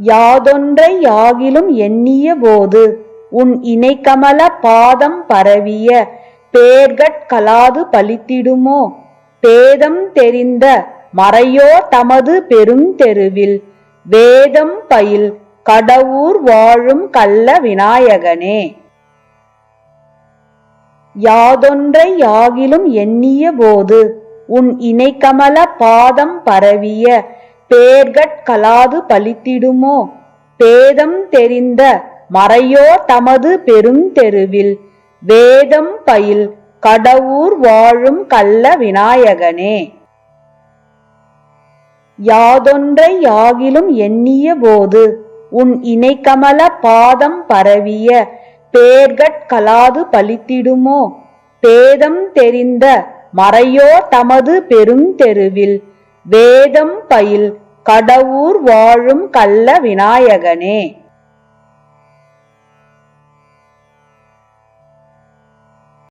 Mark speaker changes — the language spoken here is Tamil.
Speaker 1: யாதொன்றை யாகிலும் எண்ணிய போது உன் இணைக்கமல பாதம் பரவிய பேர்கட் கலாது பலித்திடுமோ பேதம் தெரிந்த மறையோர் தமது பெருந்தெருவில் வேதம் பயில் கடவூர் வாழும் கள்ள விநாயகனே. யாதொன்றை யாகிலும் எண்ணிய போது உன் இணைக்கமல பாதம் பரவிய பேர்கட் கலாது பலித்திடுமோ பேதம் தெரிந்த மறையோர் தமது பெருந்தெருவில் வேதம் பயில் கடவூர் வாழும் கள்ள விநாயகனே. யாதொன்றை யாகிலும் எண்ணிய போது உன் இணைக்கமல பாதம் பரவிய பேர்கட் கலாது பலித்திடுமோ பேதம் தெரிந்த மறையோர் தமது பெருந்தெருவில் வேதம் பயில் கடவூர் வாழும் கள்ள விநாயகனே.